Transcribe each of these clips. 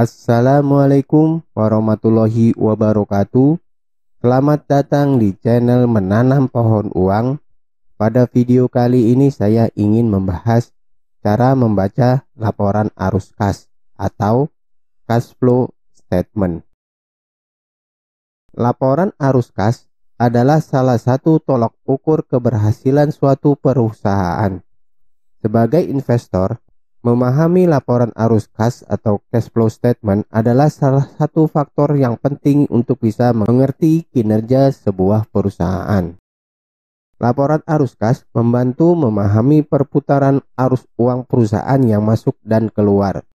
Assalamualaikum warahmatullahi wabarakatuh. Selamat datang di channel Menanam Pohon Uang. Pada video kali ini saya ingin membahas cara membaca laporan arus kas atau cash flow statement. Laporan arus kas adalah salah satu tolak ukur keberhasilan suatu perusahaan. Sebagai investor, memahami laporan arus kas atau cash flow statement adalah salah satu faktor yang penting untuk bisa mengerti kinerja sebuah perusahaan. Laporan arus kas membantu memahami perputaran arus uang perusahaan yang masuk dan keluar.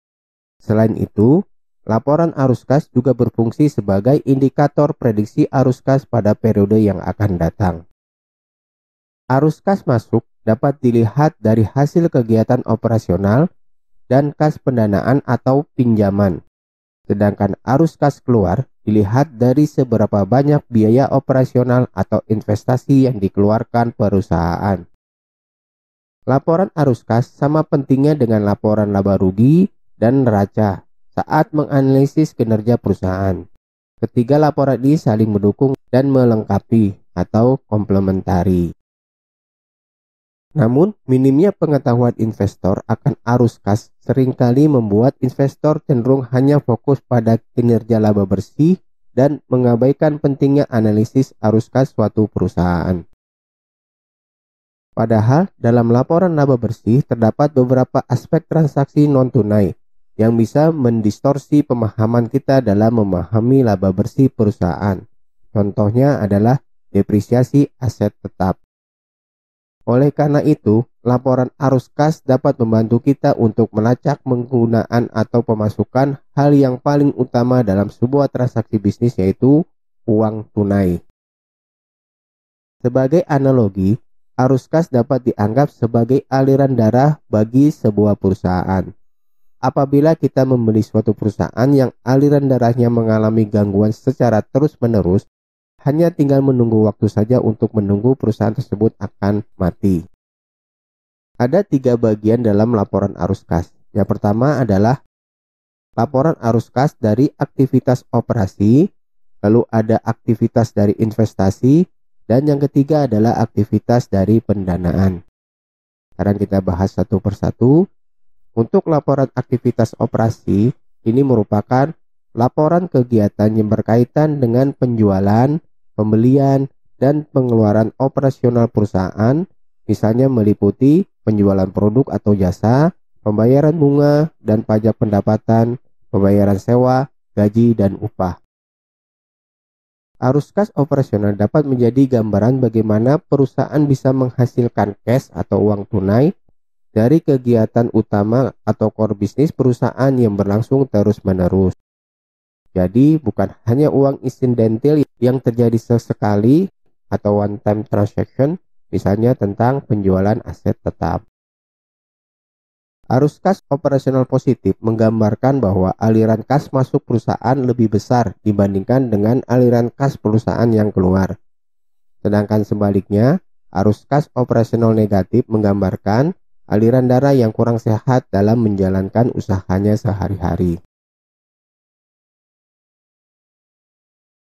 Selain itu, laporan arus kas juga berfungsi sebagai indikator prediksi arus kas pada periode yang akan datang. Arus kas masuk dapat dilihat dari hasil kegiatan operasional dan kas pendanaan atau pinjaman. Sedangkan arus kas keluar dilihat dari seberapa banyak biaya operasional atau investasi yang dikeluarkan perusahaan. Laporan arus kas sama pentingnya dengan laporan laba rugi dan neraca saat menganalisis kinerja perusahaan. Ketiga laporan ini saling mendukung dan melengkapi atau komplementari. Namun, minimnya pengetahuan investor akan arus kas seringkali membuat investor cenderung hanya fokus pada kinerja laba bersih dan mengabaikan pentingnya analisis arus kas suatu perusahaan. Padahal, dalam laporan laba bersih terdapat beberapa aspek transaksi non-tunai yang bisa mendistorsi pemahaman kita dalam memahami laba bersih perusahaan. Contohnya adalah depresiasi aset tetap. Oleh karena itu, laporan arus kas dapat membantu kita untuk melacak penggunaan atau pemasukan hal yang paling utama dalam sebuah transaksi bisnis, yaitu uang tunai. Sebagai analogi, arus kas dapat dianggap sebagai aliran darah bagi sebuah perusahaan. Apabila kita membeli suatu perusahaan yang aliran darahnya mengalami gangguan secara terus-menerus, hanya tinggal menunggu waktu saja untuk menunggu perusahaan tersebut akan mati. Ada 3 bagian dalam laporan arus kas. Yang pertama adalah laporan arus kas dari aktivitas operasi, lalu ada aktivitas dari investasi, dan yang ketiga adalah aktivitas dari pendanaan. Sekarang kita bahas satu persatu. Untuk laporan aktivitas operasi, ini merupakan laporan kegiatan yang berkaitan dengan penjualan, pembelian, dan pengeluaran operasional perusahaan, misalnya meliputi penjualan produk atau jasa, pembayaran bunga dan pajak pendapatan, pembayaran sewa, gaji, dan upah. Arus kas operasional dapat menjadi gambaran bagaimana perusahaan bisa menghasilkan cash atau uang tunai dari kegiatan utama atau core bisnis perusahaan yang berlangsung terus-menerus. Jadi bukan hanya uang insidental yang terjadi sesekali atau one time transaction, misalnya tentang penjualan aset tetap. Arus kas operasional positif menggambarkan bahwa aliran kas masuk perusahaan lebih besar dibandingkan dengan aliran kas perusahaan yang keluar. Sedangkan sebaliknya, arus kas operasional negatif menggambarkan aliran darah yang kurang sehat dalam menjalankan usahanya sehari-hari.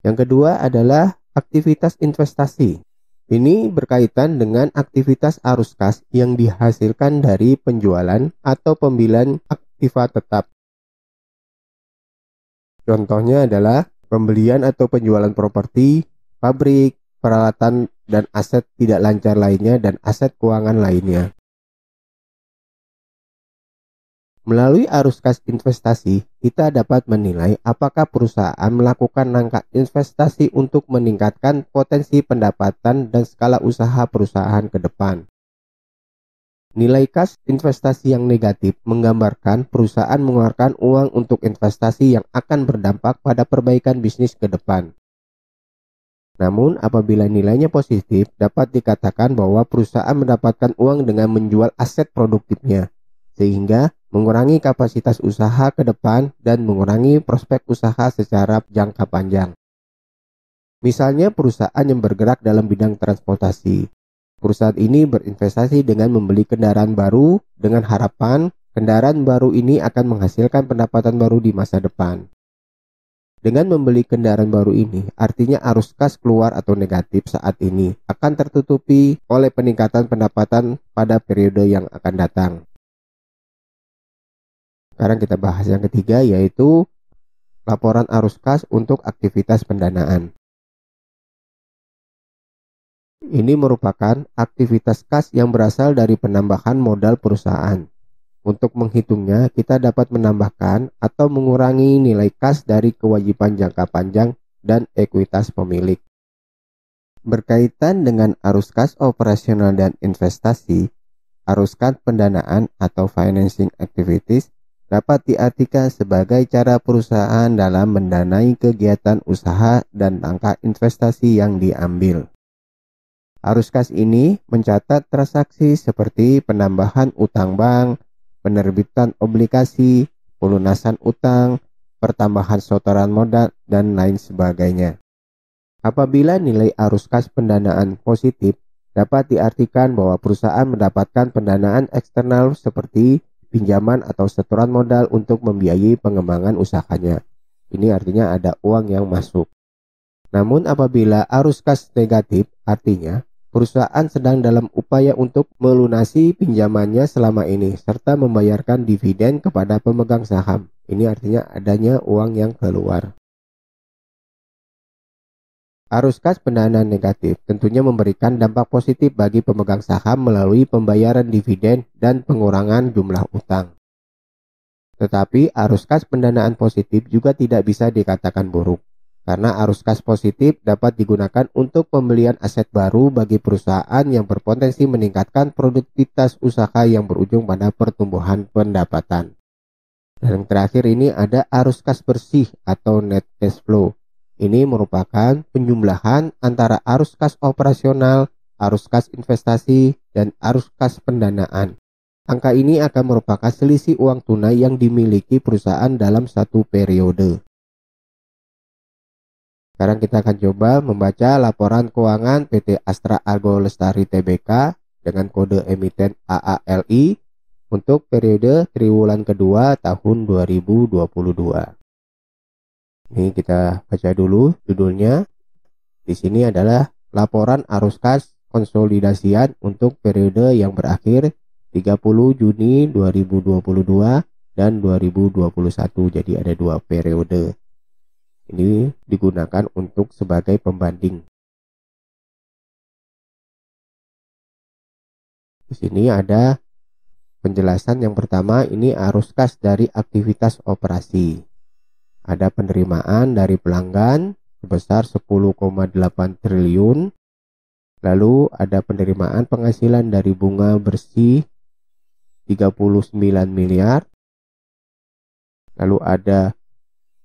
Yang kedua adalah aktivitas investasi. Ini berkaitan dengan aktivitas arus kas yang dihasilkan dari penjualan atau pembelian aktiva tetap. Contohnya adalah pembelian atau penjualan properti, pabrik, peralatan, dan aset tidak lancar lainnya dan aset keuangan lainnya. Melalui arus kas investasi, kita dapat menilai apakah perusahaan melakukan langkah investasi untuk meningkatkan potensi pendapatan dan skala usaha perusahaan ke depan. Nilai kas investasi yang negatif menggambarkan perusahaan mengeluarkan uang untuk investasi yang akan berdampak pada perbaikan bisnis ke depan. Namun, apabila nilainya positif, dapat dikatakan bahwa perusahaan mendapatkan uang dengan menjual aset produktifnya, sehingga mengurangi kapasitas usaha ke depan dan mengurangi prospek usaha secara jangka panjang. Misalnya perusahaan yang bergerak dalam bidang transportasi. Perusahaan ini berinvestasi dengan membeli kendaraan baru dengan harapan Kendaraan baru ini akan menghasilkan pendapatan baru di masa depan. Dengan membeli kendaraan baru ini, artinya arus kas keluar atau negatif saat ini akan tertutupi oleh peningkatan pendapatan pada periode yang akan datang. Sekarang kita bahas yang ketiga, yaitu laporan arus kas untuk aktivitas pendanaan. Ini merupakan aktivitas kas yang berasal dari penambahan modal perusahaan. Untuk menghitungnya, kita dapat menambahkan atau mengurangi nilai kas dari kewajiban jangka panjang dan ekuitas pemilik. Berkaitan dengan arus kas operasional dan investasi, arus kas pendanaan atau financing activities dapat diartikan sebagai cara perusahaan dalam mendanai kegiatan usaha dan langkah investasi yang diambil. Arus kas ini mencatat transaksi seperti penambahan utang bank, penerbitan obligasi, pelunasan utang, pertambahan setoran modal, dan lain sebagainya. Apabila nilai arus kas pendanaan positif, dapat diartikan bahwa perusahaan mendapatkan pendanaan eksternal seperti pinjaman atau setoran modal untuk membiayai pengembangan usahanya. Ini artinya ada uang yang masuk. Namun apabila arus kas negatif, artinya perusahaan sedang dalam upaya untuk melunasi pinjamannya selama ini serta membayarkan dividen kepada pemegang saham. Ini artinya adanya uang yang keluar. Arus kas pendanaan negatif tentunya memberikan dampak positif bagi pemegang saham melalui pembayaran dividen dan pengurangan jumlah utang. Tetapi arus kas pendanaan positif juga tidak bisa dikatakan buruk, karena arus kas positif dapat digunakan untuk pembelian aset baru bagi perusahaan yang berpotensi meningkatkan produktivitas usaha yang berujung pada pertumbuhan pendapatan. Dan yang terakhir ini ada arus kas bersih atau net cash flow. Ini merupakan penjumlahan antara arus kas operasional, arus kas investasi, dan arus kas pendanaan. Angka ini akan merupakan selisih uang tunai yang dimiliki perusahaan dalam satu periode. Sekarang kita akan coba membaca laporan keuangan PT Astra Argo Lestari Tbk dengan kode emiten AALI untuk periode triwulan kedua tahun 2022. Ini kita baca dulu judulnya. Di sini adalah laporan arus kas konsolidasian untuk periode yang berakhir 30 Juni 2022 dan 2021. Jadi ada dua periode. Ini digunakan untuk sebagai pembanding. Di sini ada penjelasan yang pertama, ini arus kas dari aktivitas operasi. Ada penerimaan dari pelanggan sebesar 10,8 triliun. Lalu ada penerimaan penghasilan dari bunga bersih 39 miliar. Lalu ada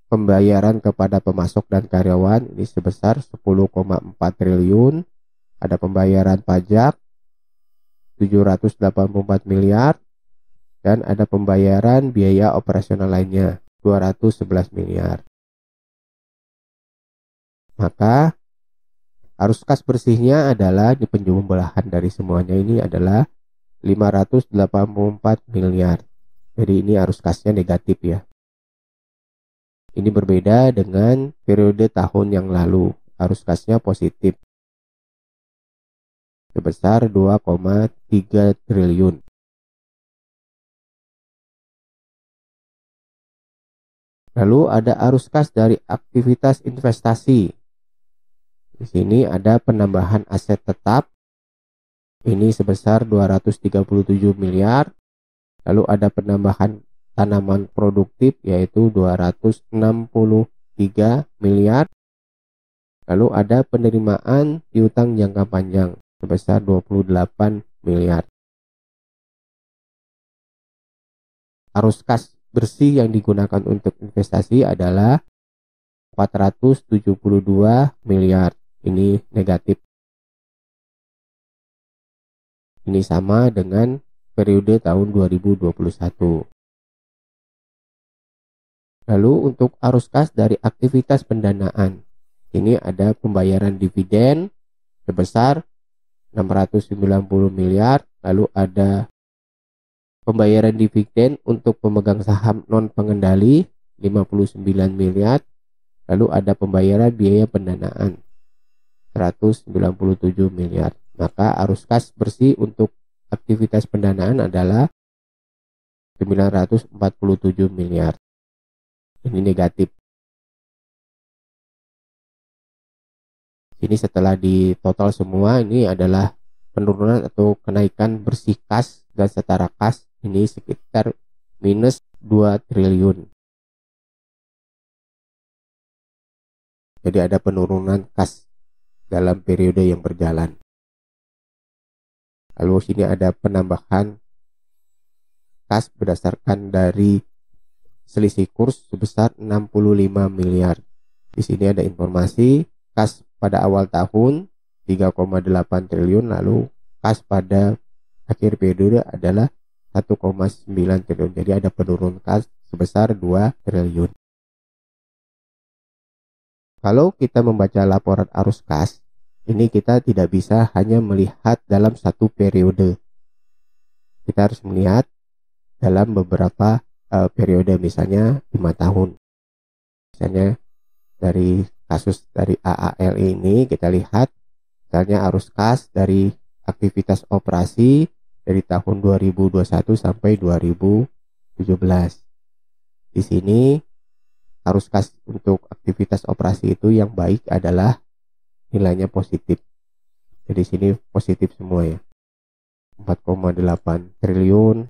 pembayaran kepada pemasok dan karyawan ini sebesar 10,4 triliun. Ada pembayaran pajak 784 miliar. Dan ada pembayaran biaya operasional lainnya 211 miliar. Maka arus kas bersihnya adalah di penjumlahan dari semuanya ini adalah 584 miliar. Jadi ini arus kasnya negatif ya. Ini berbeda dengan periode tahun yang lalu. Arus kasnya positif sebesar 2,3 triliun. Lalu ada arus kas dari aktivitas investasi. Di sini ada penambahan aset tetap. Ini sebesar 237 miliar. Lalu ada penambahan tanaman produktif yaitu 263 miliar. Lalu ada penerimaan piutang jangka panjang sebesar 28 miliar. Arus kas bersih yang digunakan untuk investasi adalah 472 miliar. Ini negatif. Ini sama dengan periode tahun 2021. Lalu untuk arus kas dari aktivitas pendanaan, ini ada pembayaran dividen sebesar 690 miliar. Lalu ada Pembayaran dividen untuk pemegang saham non pengendali 59 miliar. Lalu ada pembayaran biaya pendanaan 197 miliar. Maka arus kas bersih untuk aktivitas pendanaan adalah 947 miliar. Ini negatif. Ini setelah di total semua, ini adalah penurunan atau kenaikan bersih kas dan setara kas ini sekitar minus 2 triliun. Jadi ada penurunan kas dalam periode yang berjalan. Lalu sini ada penambahan kas berdasarkan dari selisih kurs sebesar 65 miliar. Di sini ada informasi kas pada awal tahun 3,8 triliun, lalu kas pada akhir periode adalah 1,9 triliun. Jadi ada penurunan kas sebesar 2 triliun. Kalau kita membaca laporan arus kas, ini kita tidak bisa hanya melihat dalam satu periode. Kita harus melihat dalam beberapa periode, misalnya 5 tahun. Misalnya dari kasus dari AAL ini kita lihat misalnya arus kas dari aktivitas operasi dari tahun 2021 sampai 2017. Di sini arus kas untuk aktivitas operasi itu yang baik adalah nilainya positif. Jadi sini positif semua ya. 4,8 triliun,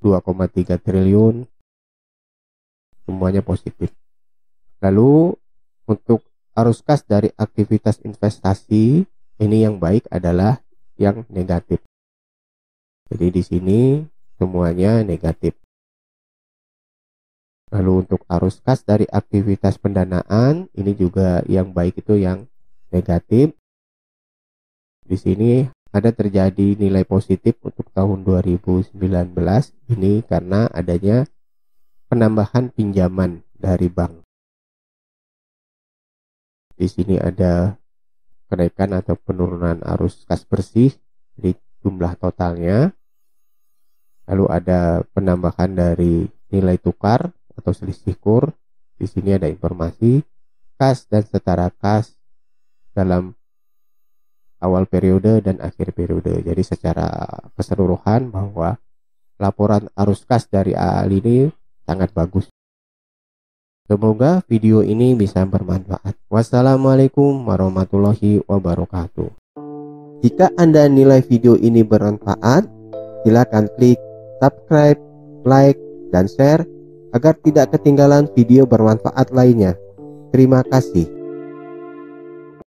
2,3 triliun, semuanya positif. Lalu untuk arus kas dari aktivitas investasi ini yang baik adalah yang negatif. Jadi di sini semuanya negatif. Lalu untuk arus kas dari aktivitas pendanaan ini juga yang baik itu yang negatif. Di sini ada terjadi nilai positif untuk tahun 2019 ini karena adanya penambahan pinjaman dari bank. Di sini ada kenaikan atau penurunan arus kas bersih di jumlah totalnya. Lalu ada penambahan dari nilai tukar atau selisih kurs. Di sini ada informasi kas dan setara kas dalam awal periode dan akhir periode. Jadi secara keseluruhan bahwa laporan arus kas dari AAL ini sangat bagus. Semoga video ini bisa bermanfaat. Wassalamualaikum warahmatullahi wabarakatuh. Jika Anda nilai video ini bermanfaat, silakan klik subscribe, like, dan share agar tidak ketinggalan video bermanfaat lainnya. Terima kasih.